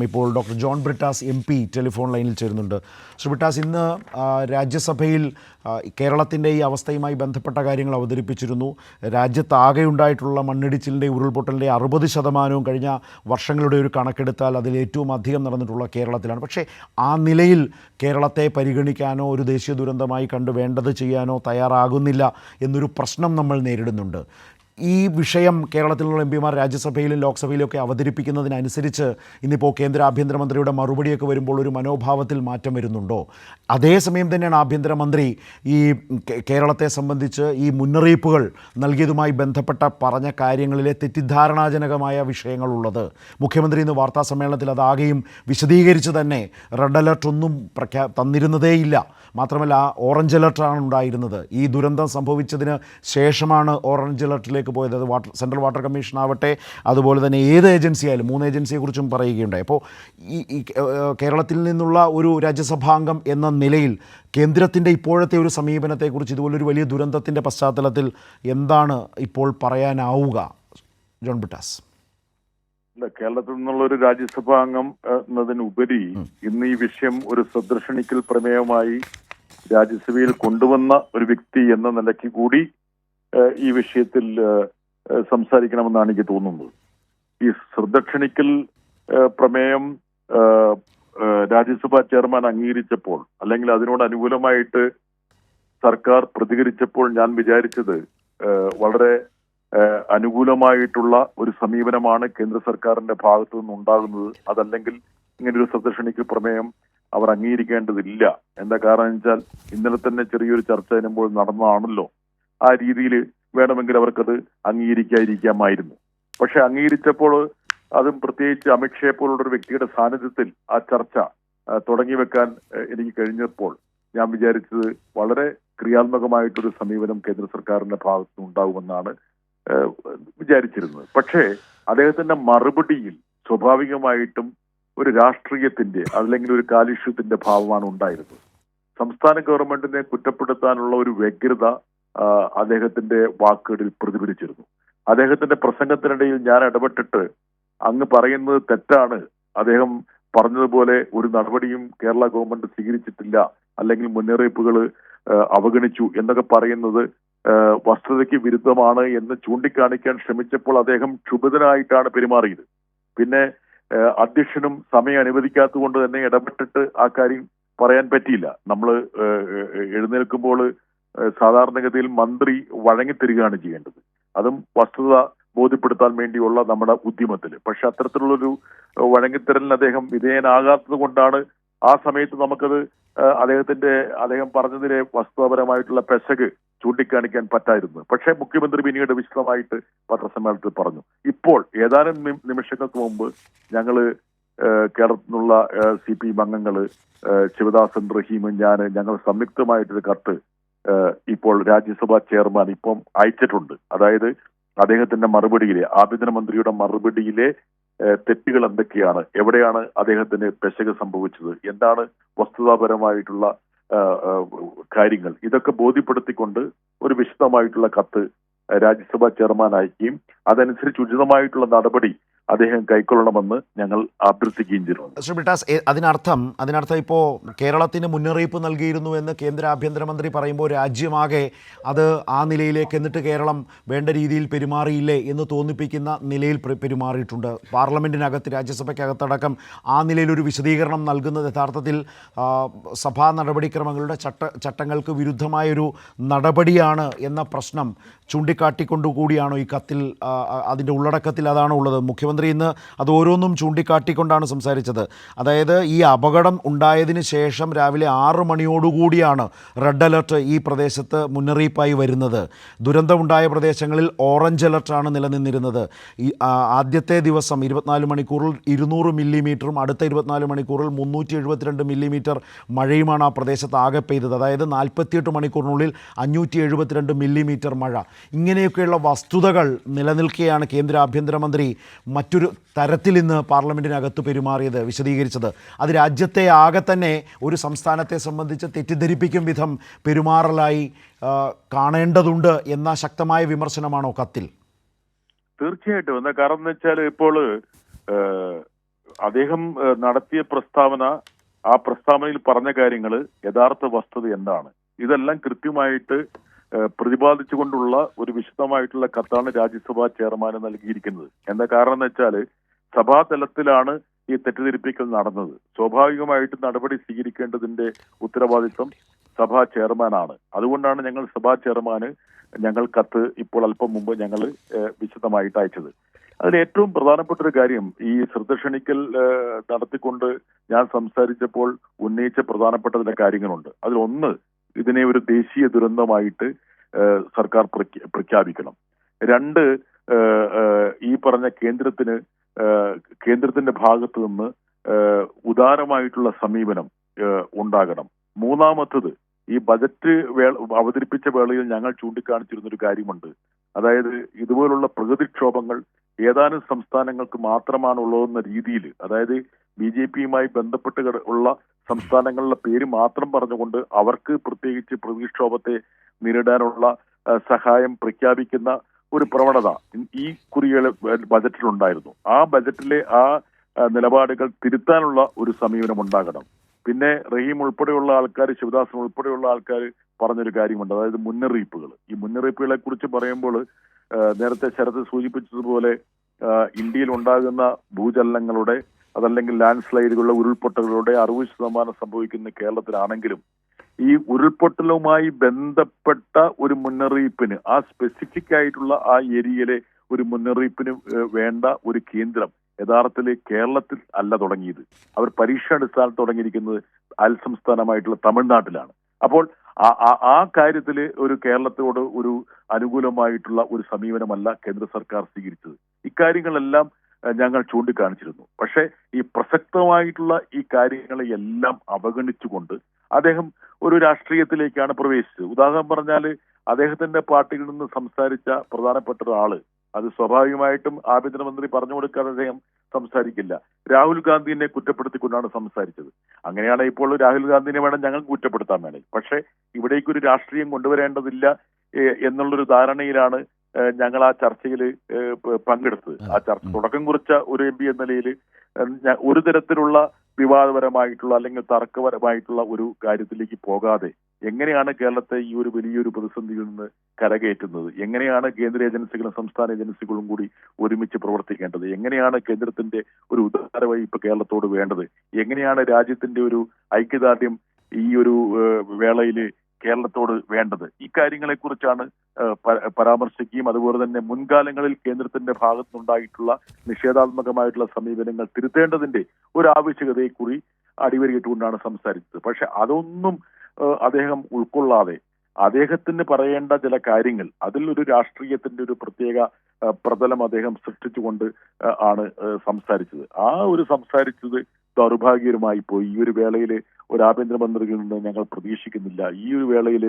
ഇപ്പോൾ doctor John Brittas MP telephone ലൈനിൽ ചേരുന്നുണ്ട്. ശ്രീ ബ്രിട്ടാസ്, ഇന്ന് രാജ്യസഭയിൽ കേരളത്തിൻ്റെ ഈ അവസ്ഥയുമായി ബന്ധപ്പെട്ട കാര്യങ്ങൾ അവതരിപ്പിച്ചിരുന്നു. രാജ്യത്താകെ ഉണ്ടായിട്ടുള്ള മണ്ണിടിച്ചിലിൻ്റെ ഉരുൾപൊട്ടലിൻ്റെ 60% കഴിഞ്ഞ വർഷങ്ങളുടെ ഒരു കണക്കെടുത്താൽ അതിൽ ഏറ്റവും അധികം നടന്നിട്ടുള്ള കേരളത്തിലാണ്. പക്ഷേ ആ നിലയിൽ കേരളത്തെ പരിഗണിക്കാനോ ഒരു ദേശീയ ദുരന്തമായി കണ്ട് വേണ്ടത് ചെയ്യാനോ തയ്യാറാകുന്നില്ല എന്നൊരു പ്രശ്നം നമ്മൾ നേരിടുന്നുണ്ട്. ഈ വിഷയം കേരളത്തിലുള്ള MP-മാർ രാജ്യസഭയിലും ലോക്സഭയിലും ഒക്കെ അവതരിപ്പിക്കുന്നതിനനുസരിച്ച് ഇന്നിപ്പോൾ കേന്ദ്ര ആഭ്യന്തരമന്ത്രിയുടെ മറുപടിയൊക്കെ വരുമ്പോൾ ഒരു മനോഭാവത്തിൽ മാറ്റം വരുന്നുണ്ടോ? അതേസമയം തന്നെയാണ് ആഭ്യന്തരമന്ത്രി ഈ കേരളത്തെ സംബന്ധിച്ച് ഈ മുന്നറിയിപ്പുകൾ നൽകിയതുമായി ബന്ധപ്പെട്ട പറഞ്ഞ കാര്യങ്ങളിലെ തെറ്റിദ്ധാരണാജനകമായ വിഷയങ്ങളുള്ളത്. മുഖ്യമന്ത്രി ഇന്ന് വാർത്താ സമ്മേളനത്തിൽ അതാകെയും വിശദീകരിച്ച് തന്നെ റെഡ് അലർട്ട് ഒന്നും തന്നിരുന്നതേയില്ല. മാത്രമല്ല, ഓറഞ്ച് അലർട്ടാണ് ഉണ്ടായിരുന്നത്. ഈ ദുരന്തം സംഭവിച്ചതിന് ശേഷമാണ് ഓറഞ്ച് അലർട്ടിലേക്ക് പോയത്. അത് സെൻട്രൽ വാട്ടർ കമ്മീഷൻ ആവട്ടെ, അതുപോലെ തന്നെ ഏത് ഏജൻസി ആയാലും 3 ഏജൻസിയെക്കുറിച്ചും പറയുകയുണ്ടായി. അപ്പോൾ ഈ കേരളത്തിൽ നിന്നുള്ള ഒരു രാജ്യസഭാംഗം എന്ന നിലയിൽ കേന്ദ്രത്തിൻ്റെ ഇപ്പോഴത്തെ ഒരു സമീപനത്തെക്കുറിച്ച്, ഇതുപോലൊരു വലിയ ദുരന്തത്തിൻ്റെ പശ്ചാത്തലത്തിൽ എന്താണ് ഇപ്പോൾ പറയാനാവുക? ജോൺ ബ്രിട്ടാസ്. കേരളത്തിൽ നിന്നുള്ള ഒരു രാജ്യസഭാ അംഗം എന്നതിനുപരി ഇന്ന് ഈ വിഷയം ഒരു സദൃശണിക്കൽ പ്രമേയമായി രാജ്യസഭയിൽ കൊണ്ടുവന്ന ഒരു വ്യക്തി എന്ന നിലയ്ക്ക് കൂടി ഈ വിഷയത്തിൽ സംസാരിക്കണമെന്നാണ് എനിക്ക് തോന്നുന്നത്. ഈ ശ്രദ്ധക്ഷണിക്കൽ പ്രമേയം രാജ്യസഭാ ചെയർമാൻ അംഗീകരിച്ചപ്പോൾ, അല്ലെങ്കിൽ അതിനോട് അനുകൂലമായിട്ട് സർക്കാർ പ്രതികരിച്ചപ്പോൾ ഞാൻ വിചാരിച്ചത് വളരെ അനുകൂലമായിട്ടുള്ള ഒരു സമീപനമാണ് കേന്ദ്ര സർക്കാരിന്റെ ഭാഗത്തു നിന്നുണ്ടാകുന്നത്. അതല്ലെങ്കിൽ ഇങ്ങനൊരു ശ്രദ്ധക്ഷണിക്കൽ പ്രമേയം അവർ അംഗീകരിക്കേണ്ടതില്ല. എന്താ കാരണം വെച്ചാൽ ഇന്നലെ തന്നെ ചെറിയൊരു ചർച്ച ചെയ്യുമ്പോൾ നടന്നതാണല്ലോ. ആ രീതിയിൽ വേണമെങ്കിൽ അവർക്കത് അംഗീകരിക്കാതിരിക്കാമായിരുന്നു. പക്ഷെ അംഗീകരിച്ചപ്പോൾ അതും പ്രത്യേകിച്ച് അമിത്ഷായെ പോലുള്ള ഒരു വ്യക്തിയുടെ സാന്നിധ്യത്തിൽ ആ ചർച്ച തുടങ്ങി വെക്കാൻ എനിക്ക് കഴിഞ്ഞപ്പോൾ ഞാൻ വിചാരിച്ചത് വളരെ ക്രിയാത്മകമായിട്ടൊരു സമീപനം കേന്ദ്ര സർക്കാരിന്റെ ഭാഗത്തുനിന്ന് ഉണ്ടാകുമെന്നാണ് വിചാരിച്ചിരുന്നത്. പക്ഷേ അദ്ദേഹത്തിന്റെ മറുപടിയിൽ സ്വാഭാവികമായിട്ടും ഒരു രാഷ്ട്രീയത്തിന്റെ അല്ലെങ്കിൽ ഒരു കാലുഷ്യത്തിന്റെ ഭാവമാണ് ഉണ്ടായിരുന്നത്. സംസ്ഥാന ഗവൺമെന്റിനെ കുറ്റപ്പെടുത്താനുള്ള ഒരു വ്യഗ്രത അദ്ദേഹത്തിന്റെ വാക്കുകളിൽ പ്രതിഫലിച്ചിരുന്നു. അദ്ദേഹത്തിന്റെ പ്രസംഗത്തിനിടയിൽ ഞാൻ ഇടപെട്ടിട്ട് അങ്ങ് പറയുന്നത് തെറ്റാണ്, അദ്ദേഹം പറഞ്ഞതുപോലെ ഒരു നടപടിയും കേരള ഗവൺമെന്റ് സ്വീകരിച്ചിട്ടില്ല, അല്ലെങ്കിൽ മുന്നറിയിപ്പുകൾ അവഗണിച്ചു എന്നൊക്കെ പറയുന്നത് വസ്തുതയ്ക്ക് വിരുദ്ധമാണ് എന്ന് ചൂണ്ടിക്കാണിക്കാൻ ശ്രമിച്ചപ്പോൾ അദ്ദേഹം ക്ഷുഭിതനായിട്ടാണ് പെരുമാറിയത്. പിന്നെ അധ്യക്ഷനും സമയം അനുവദിക്കാത്തത് കൊണ്ട് തന്നെ ഇടപെട്ടിട്ട് ആ കാര്യം പറയാൻ പറ്റിയില്ല. നമ്മൾ എഴുന്നേൽക്കുമ്പോൾ സാധാരണഗതിയിൽ മന്ത്രി വഴങ്ങിത്തരികയാണ് ചെയ്യേണ്ടത്, അതും വസ്തുത ബോധ്യപ്പെടുത്താൻ വേണ്ടിയുള്ള നമ്മുടെ ഉദ്യമത്തിൽ. പക്ഷെ അത്തരത്തിലുള്ളൊരു വഴങ്ങിത്തരലിന് അദ്ദേഹം വിധേയനാകാത്തത് കൊണ്ടാണ് ആ സമയത്ത് നമുക്കത് അദ്ദേഹം പറഞ്ഞതിലെ വസ്തുതാപരമായിട്ടുള്ള പെശക് ചൂണ്ടിക്കാണിക്കാൻ പറ്റായിരുന്നു. പക്ഷേ മുഖ്യമന്ത്രി പിന്നീട് വിശദമായിട്ട് പത്രസമ്മേളനത്തിൽ പറഞ്ഞു. ഇപ്പോൾ ഏതാനും നിമിഷങ്ങൾക്ക് മുമ്പ് ഞങ്ങള് കേരളത്തിൽ നിന്നുള്ള CPM അംഗങ്ങള് ശിവദാസൻ, റഹീമും ഞങ്ങൾ സംയുക്തമായിട്ടൊരു കത്ത് ഇപ്പോൾ രാജ്യസഭാ ചെയർമാൻ ഇപ്പം അയച്ചിട്ടുണ്ട്. അതായത് അദ്ദേഹത്തിന്റെ മറുപടിയിലെ, ആഭ്യന്തരമന്ത്രിയുടെ മറുപടിയിലെ തെറ്റുകൾ എന്തൊക്കെയാണ്, എവിടെയാണ് അദ്ദേഹത്തിന് പെശക് സംഭവിച്ചത്, എന്താണ് വസ്തുതാപരമായിട്ടുള്ള കാര്യങ്ങൾ, ഇതൊക്കെ ബോധ്യപ്പെടുത്തിക്കൊണ്ട് ഒരു വിശദമായിട്ടുള്ള കത്ത് രാജ്യസഭാ ചെയർമാൻ അയക്കുകയും അതനുസരിച്ച് ഉചിതമായിട്ടുള്ള നടപടി അദ്ദേഹം കൈക്കൊള്ളണമെന്ന് ഞങ്ങൾ അഭ്യർത്ഥിക്കുകയും ചെയ്തിട്ടുണ്ട്. ശ്രീ ബ്രിട്ടാസ്, അതിനർത്ഥം ഇപ്പോൾ കേരളത്തിന് മുന്നറിയിപ്പ് നൽകിയിരുന്നു എന്ന് കേന്ദ്ര ആഭ്യന്തരമന്ത്രി പറയുമ്പോൾ രാജ്യമാകെ അത് ആ നിലയിലേക്ക്, എന്നിട്ട് കേരളം വേണ്ട രീതിയിൽ പെരുമാറിയില്ലേ എന്ന് തോന്നിപ്പിക്കുന്ന നിലയിൽ പെരുമാറിയിട്ടുണ്ട്. പാർലമെൻറ്റിനകത്ത്, രാജ്യസഭയ്ക്കകത്തടക്കം ആ നിലയിലൊരു വിശദീകരണം നൽകുന്നത് യഥാർത്ഥത്തിൽ സഭാ നടപടിക്രമങ്ങളുടെ ചട്ടങ്ങൾക്ക് വിരുദ്ധമായൊരു നടപടിയാണ് എന്ന പ്രശ്നം ചൂണ്ടിക്കാട്ടിക്കൊണ്ടുകൂടിയാണോ ഈ കത്തിൽ, അതിൻ്റെ ഉള്ളടക്കത്തിൽ അതാണോ ഉള്ളത്? മുഖ്യമന്ത്രി ഇന്ന് അത് ഓരോന്നും ചൂണ്ടിക്കാട്ടിക്കൊണ്ടാണ് സംസാരിച്ചത്. അതായത് ഈ അപകടം ഉണ്ടായതിന് ശേഷം രാവിലെ 6 മണിയോടുകൂടിയാണ് റെഡ് അലർട്ട് ഈ പ്രദേശത്ത് മുന്നറിയിപ്പായി വരുന്നത്. ദുരന്തമുണ്ടായ പ്രദേശങ്ങളിൽ ഓറഞ്ച് അലർട്ടാണ് നിലനിന്നിരുന്നത്. ഈ ആദ്യത്തെ ദിവസം 24 മണിക്കൂറിൽ 200 മില്ലിമീറ്ററും അടുത്ത 24 മണിക്കൂറിൽ 372 മില്ലിമീറ്റർ മഴയുമാണ് ആ പ്രദേശത്ത് ആകെ പെയ്തത്. അതായത് 48 മണിക്കൂറിനുള്ളിൽ 572 മില്ലിമീറ്റർ മഴ. ഇങ്ങനെയൊക്കെയുള്ള വസ്തുതകൾ നിലനിൽക്കെയാണ് കേന്ദ്ര ആഭ്യന്തരമന്ത്രി മറ്റൊരു തരത്തിൽ ഇന്ന് പാർലമെൻറ്റിനകത്ത് പെരുമാറിയത്, വിശദീകരിച്ചത്. അത് രാജ്യത്തെ ആകെ തന്നെ ഒരു സംസ്ഥാനത്തെ സംബന്ധിച്ച് തെറ്റിദ്ധരിപ്പിക്കും വിധം പെരുമാറലായി കാണേണ്ടതുണ്ട് എന്ന ശക്തമായ വിമർശനമാണോ കത്തിൽ? തീർച്ചയായിട്ടും. എന്താ കാരണം എന്ന് വെച്ചാൽ ഇപ്പോൾ അദ്ദേഹം നടത്തിയ പ്രസ്താവന, ആ പ്രസ്താവനയിൽ പറഞ്ഞ കാര്യങ്ങൾ യഥാർത്ഥ വസ്തുത എന്താണ്, ഇതെല്ലാം കൃത്യമായിട്ട് പ്രതിപാദിച്ചുകൊണ്ടുള്ള ഒരു വിശദമായിട്ടുള്ള കത്താണ് രാജ്യസഭാ ചെയർമാന് നൽകിയിരിക്കുന്നത്. എന്താ കാരണം എന്ന് വെച്ചാൽ സഭാതലത്തിലാണ് ഈ തെറ്റിദ്ധരിപ്പിക്കൽ നടന്നത്. സ്വാഭാവികമായിട്ട് നടപടി സ്വീകരിക്കേണ്ടതിന്റെ ഉത്തരവാദിത്വം സഭാ ചെയർമാനാണ്. അതുകൊണ്ടാണ് ഞങ്ങൾ സഭാ ചെയർമാന് ഞങ്ങൾ കത്ത് ഇപ്പോൾ അല്പം മുമ്പ് ഞങ്ങൾ വിശദമായിട്ട് അയച്ചത്. അതിൽ ഏറ്റവും പ്രധാനപ്പെട്ട ഒരു കാര്യം, ഈ ശ്രദ്ധ ക്ഷണിക്കൽ നടത്തിക്കൊണ്ട് ഞാൻ സംസാരിച്ചപ്പോൾ ഉന്നയിച്ച പ്രധാനപ്പെട്ട ചില കാര്യങ്ങളുണ്ട്. അതിലൊന്ന്, ഇതിനെ ഒരു ദേശീയ ദുരന്തമായിട്ട് സർക്കാർ പ്രഖ്യാപിക്കണം. രണ്ട്, ഈ പറഞ്ഞ കേന്ദ്രത്തിന്റെ ഭാഗത്ത് നിന്ന് ഉദാരമായിട്ടുള്ള സമീപനം ഉണ്ടാകണം. മൂന്നാമത്തത്, ഈ ബജറ്റ് അവതരിപ്പിച്ച വേളയിൽ ഞങ്ങൾ ചൂണ്ടിക്കാണിച്ചിരുന്നൊരു കാര്യമുണ്ട്. അതായത് ഇതുപോലുള്ള പ്രകൃതിക്ഷോഭങ്ങൾ ഏതാനും സംസ്ഥാനങ്ങൾക്ക് മാത്രമാണുള്ളതെന്ന രീതിയിൽ, അതായത് BJP-യുമായി ബന്ധപ്പെട്ട് ഉള്ള സംസ്ഥാനങ്ങളുടെ പേര് മാത്രം പറഞ്ഞുകൊണ്ട് അവർക്ക് പ്രത്യേകിച്ച് പ്രകൃതിക്ഷോഭത്തെ നേരിടാനുള്ള സഹായം പ്രഖ്യാപിക്കുന്ന ഒരു പ്രവണത ഈ കുറികളെ ബജറ്റിലുണ്ടായിരുന്നു. ആ ബജറ്റിലെ ആ നിലപാടുകൾ തിരുത്താനുള്ള ഒരു സമീപനം ഉണ്ടാകണം. പിന്നെ റഹീം ഉൾപ്പെടെയുള്ള ആൾക്കാർ, ശിവദാസൻ ഉൾപ്പെടെയുള്ള ആൾക്കാർ പറഞ്ഞൊരു കാര്യമുണ്ട്, അതായത് മുന്നറിയിപ്പുകൾ. ഈ മുന്നറിയിപ്പുകളെ കുറിച്ച് പറയുമ്പോൾ നേരത്തെ ശരത് സൂചിപ്പിച്ചതുപോലെ ഇന്ത്യയിൽ ഉണ്ടാകുന്ന ഭൂചലനങ്ങളുടെ, അതല്ലെങ്കിൽ ലാൻഡ് സ്ലൈഡുകളുടെ, ഉരുൾപൊട്ടലുകളുടെ 60% സംഭവിക്കുന്ന കേരളത്തിലാണെങ്കിലും ഈ ഉരുൾപൊട്ടലുമായി ബന്ധപ്പെട്ട ഒരു മുന്നറിയിപ്പിന്, ആ സ്പെസിഫിക് ആയിട്ടുള്ള ആ ഏരിയയിലെ ഒരു മുന്നറിയിപ്പിന് വേണ്ട ഒരു കേന്ദ്രം യഥാർത്ഥത്തിൽ കേരളത്തിൽ അല്ല തുടങ്ങിയത്. അവർ പരീക്ഷാടിസ്ഥാനത്ത് തുടങ്ങിയിരിക്കുന്നത് അയൽ സംസ്ഥാനമായിട്ടുള്ള തമിഴ്നാട്ടിലാണ്. അപ്പോൾ ആ കാര്യത്തിൽ ഒരു കേരളത്തോട് ഒരു അനുകൂലമായിട്ടുള്ള ഒരു സമീപനമല്ല കേന്ദ്ര സർക്കാർ സ്വീകരിച്ചത്. ഇക്കാര്യങ്ങളെല്ലാം ഞങ്ങൾ ചൂണ്ടിക്കാണിച്ചിരുന്നു. പക്ഷേ ഈ പ്രസക്തമായിട്ടുള്ള ഈ കാര്യങ്ങളെയെല്ലാം അവഗണിച്ചുകൊണ്ട് അദ്ദേഹം ഒരു രാഷ്ട്രീയത്തിലേക്കാണ് പ്രവേശിച്ചത്. ഉദാഹരണം പറഞ്ഞാൽ, അദ്ദേഹത്തിന്റെ പാർട്ടിയിൽ നിന്ന് സംസാരിച്ച പ്രധാനപ്പെട്ട ഒരാള്, അത് സ്വാഭാവികമായിട്ടും ആഭ്യന്തരമന്ത്രി പറഞ്ഞു കൊടുക്കാതെ അദ്ദേഹം സംസാരിക്കില്ല. രാഹുൽ ഗാന്ധിനെ കുറ്റപ്പെടുത്തിക്കൊണ്ടാണ് സംസാരിച്ചത്. അങ്ങനെയാണ് ഇപ്പോൾ രാഹുൽ ഗാന്ധിനെ വേണം ഞങ്ങൾ കുറ്റപ്പെടുത്താൻ വേണേ. പക്ഷേ ഇവിടേക്കൊരു രാഷ്ട്രീയം കൊണ്ടുവരേണ്ടതില്ല എന്നുള്ളൊരു ധാരണയിലാണ് ഞങ്ങൾ ആ ചർച്ചയിൽ പങ്കെടുത്തത്. ആ ചർച്ച തുടക്കം കുറിച്ച ഒരു MP എന്ന നിലയിൽ ഒരു തരത്തിലുള്ള വിവാദപരമായിട്ടുള്ള അല്ലെങ്കിൽ തർക്കപരമായിട്ടുള്ള ഒരു കാര്യത്തിലേക്ക് പോകാതെ എങ്ങനെയാണ് കേരളത്തെ ഈ ഒരു വലിയൊരു പ്രതിസന്ധിയിൽ നിന്ന് കരകയറ്റുന്നത്, എങ്ങനെയാണ് കേന്ദ്ര ഏജൻസികളും സംസ്ഥാന ഏജൻസികളും കൂടി ഒരുമിച്ച് പ്രവർത്തിക്കേണ്ടത്, എങ്ങനെയാണ് കേന്ദ്രത്തിന്റെ ഒരു ഉദാരമായി ഇപ്പൊ കേരളത്തോട് വേണ്ടത്, എങ്ങനെയാണ് രാജ്യത്തിന്റെ ഒരു ഐക്യദാർഢ്യം ഈ ഒരു വേളയിൽ കേരളത്തോട് വേണ്ടത്, ഇക്കാര്യങ്ങളെ കുറിച്ചാണ് പരാമർശിക്കുകയും അതുപോലെ തന്നെ മുൻകാലങ്ങളിൽ കേന്ദ്രത്തിന്റെ ഭാഗത്തുനിന്നുണ്ടായിട്ടുള്ള നിഷേധാത്മകമായിട്ടുള്ള സമീപനങ്ങൾ തിരുത്തേണ്ടതിന്റെ ഒരു ആവശ്യകതയെ കൂടി അടിവരയിട്ടുകൊണ്ടാണ് സംസാരിച്ചത്. പക്ഷെ അതൊന്നും അദ്ദേഹം ഉൾക്കൊള്ളാതെ അദ്ദേഹത്തിന് പറയേണ്ട ചില കാര്യങ്ങൾ, അതിൽ ഒരു രാഷ്ട്രീയത്തിന്റെ ഒരു പ്രത്യേക പ്രതലം അദ്ദേഹം സൃഷ്ടിച്ചുകൊണ്ട് ആണ് സംസാരിച്ചത്. ആ ഒരു സംസാരിച്ചത് ദൗർഭാഗ്യകരമായി പോയി. ഈ ഒരു വേളയിൽ ഒരു ആഭ്യന്തരമന്ത്രിയിൽ നിന്ന് ഞങ്ങൾ പ്രതീക്ഷിക്കുന്നില്ല. ഈ ഒരു വേളയിൽ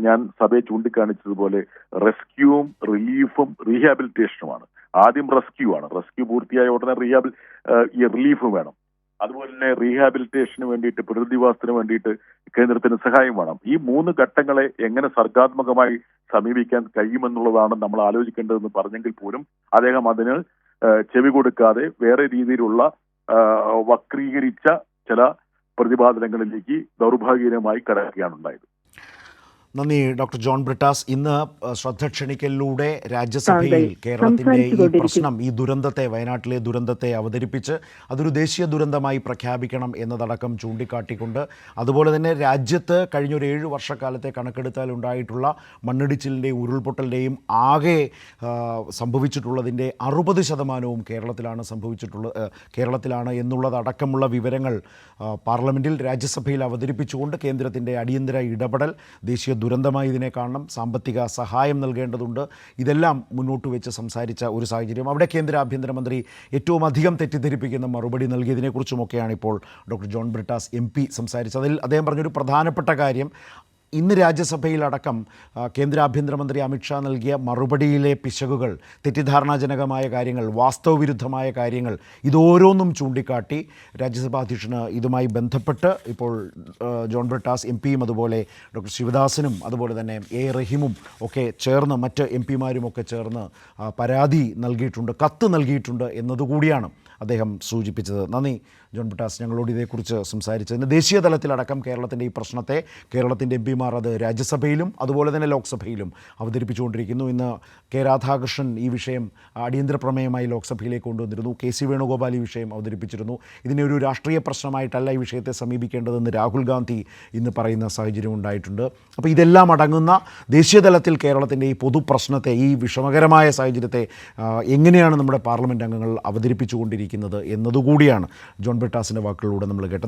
ഞാൻ സഭയെ ചൂണ്ടിക്കാണിച്ചതുപോലെ റെസ്ക്യൂവും റിലീഫും റീഹാബിലിറ്റേഷനുമാണ്. ആദ്യം റെസ്ക്യൂ ആണ്. റെസ്ക്യൂ പൂർത്തിയായ ഉടനെ ഈ റിലീഫ് വേണം. അതുപോലെ തന്നെ റീഹാബിലിറ്റേഷന് വേണ്ടിയിട്ട്, പുനരധിവാസത്തിന് വേണ്ടിയിട്ട് കേന്ദ്രത്തിന് സഹായം വേണം. ഈ 3 ഘട്ടങ്ങളെ എങ്ങനെ സർഗാത്മകമായി സമീപിക്കാൻ കഴിയുമെന്നുള്ളതാണ് നമ്മൾ ആലോചിക്കേണ്ടതെന്ന് പറഞ്ഞെങ്കിൽ പോലും അദ്ദേഹം അതിന് ചെവി കൊടുക്കാതെ വേറെ രീതിയിലുള്ള വക്രീകരിച്ച ചില പ്രതിപാദനങ്ങളിലേക്ക് ദൗർഭാഗ്യകരമായി കടക്കുകയാണ് ഉണ്ടായത്. നന്ദി ഡോക്ടർ ജോൺ ബ്രിട്ടാസ്. ഇന്ന് ശ്രദ്ധ ക്ഷണിക്കലിലൂടെ രാജ്യസഭയിൽ കേരളത്തിൻ്റെ ഈ പ്രശ്നം, ഈ ദുരന്തത്തെ, വയനാട്ടിലെ ദുരന്തത്തെ അവതരിപ്പിച്ച് അതൊരു ദേശീയ ദുരന്തമായി പ്രഖ്യാപിക്കണം എന്നതടക്കം ചൂണ്ടിക്കാട്ടിക്കൊണ്ട്, അതുപോലെ തന്നെ രാജ്യത്ത് കഴിഞ്ഞൊരു 7 വർഷക്കാലത്തെ കണക്കെടുത്താൽ ഉണ്ടായിട്ടുള്ള മണ്ണിടിച്ചിലിൻ്റെയും ഉരുൾപൊട്ടലിൻ്റെയും ആകെ സംഭവിച്ചിട്ടുള്ളതിൻ്റെ 60% കേരളത്തിലാണ് എന്നുള്ളതടക്കമുള്ള വിവരങ്ങൾ പാർലമെൻറ്റിൽ, രാജ്യസഭയിൽ അവതരിപ്പിച്ചുകൊണ്ട് കേന്ദ്രത്തിൻ്റെ അടിയന്തര ഇടപെടൽ, ദേശീയ ദുരന്തമായി ഇതിനെ കാണണം, സാമ്പത്തിക സഹായം നൽകേണ്ടതുണ്ട്, ഇതെല്ലാം മുന്നോട്ട് വെച്ച് സംസാരിച്ച ഒരു സാഹചര്യം. അവിടെ കേന്ദ്ര ആഭ്യന്തരമന്ത്രി ഏറ്റവും അധികം തെറ്റിദ്ധരിപ്പിക്കുന്ന മറുപടി നൽകിയതിനെക്കുറിച്ചുമൊക്കെയാണ് ഇപ്പോൾ ഡോക്ടർ ജോൺ ബ്രിട്ടാസ് MP സംസാരിച്ചത്. അതിൽ അദ്ദേഹം പറഞ്ഞൊരു പ്രധാനപ്പെട്ട കാര്യം, ഇന്ന് രാജ്യസഭയിലടക്കം കേന്ദ്ര ആഭ്യന്തരമന്ത്രി അമിത്ഷാ നൽകിയ മറുപടിയിലെ പിശകുകൾ, തെറ്റിദ്ധാരണാജനകമായ കാര്യങ്ങൾ, വാസ്തവവിരുദ്ധമായ കാര്യങ്ങൾ, ഇതോരോന്നും ചൂണ്ടിക്കാട്ടി രാജ്യസഭാ അധ്യക്ഷന് ഇതുമായി ബന്ധപ്പെട്ട് ഇപ്പോൾ ജോൺ ബ്രിട്ടാസ് MP-യും അതുപോലെ ഡോക്ടർ ശിവദാസനും അതുപോലെ തന്നെ റഹീമും ഒക്കെ ചേർന്ന്, മറ്റ് MP-മാരും ഒക്കെ ചേർന്ന് പരാതി നൽകിയിട്ടുണ്ട്, കത്ത് നൽകിയിട്ടുണ്ട് എന്നതുകൂടിയാണ് അദ്ദേഹം സൂചിപ്പിച്ചത്. നന്ദി ജോൺ ബ്രിട്ടാസ് ഞങ്ങളോട് ഇതേക്കുറിച്ച് സംസാരിച്ചതിന്. ദേശീയ തലത്തിലടക്കം കേരളത്തിൻ്റെ ഈ പ്രശ്നത്തെ കേരളത്തിൻ്റെ എംപിമാർ അത് രാജ്യസഭയിലും അതുപോലെ തന്നെ ലോക്സഭയിലും അവതരിപ്പിച്ചുകൊണ്ടിരിക്കുന്നു. ഇന്ന് കെ രാധാകൃഷ്ണൻ ഈ വിഷയം അടിയന്തര പ്രമേയമായി ലോക്സഭയിലേക്ക് കൊണ്ടുവന്നിരുന്നു. കെ സി വേണുഗോപാൽ ഈ വിഷയം അവതരിപ്പിച്ചിരുന്നു. ഇതിനെ ഒരു രാഷ്ട്രീയ പ്രശ്നമായിട്ടല്ല ഈ വിഷയത്തെ സമീപിക്കേണ്ടതെന്ന് രാഹുൽ ഗാന്ധി ഇന്ന് പറയുന്ന സാഹചര്യം ഉണ്ടായിട്ടുണ്ട്. അപ്പോൾ ഇതെല്ലാം അടങ്ങുന്ന ദേശീയ തലത്തിൽ കേരളത്തിൻ്റെ ഈ പൊതുപ്രശ്നത്തെ, ഈ വിഷമകരമായ സാഹചര്യത്തെ എങ്ങനെയാണ് നമ്മുടെ പാർലമെൻറ്റ് അംഗങ്ങൾ അവതരിപ്പിച്ചുകൊണ്ടിരിക്കുന്നത് എന്നതുകൂടിയാണ് ജോൺ ബ്രിട്ടാസിൻ്റെ വാക്കുകളിലൂടെ നമ്മൾ കേട്ടത്.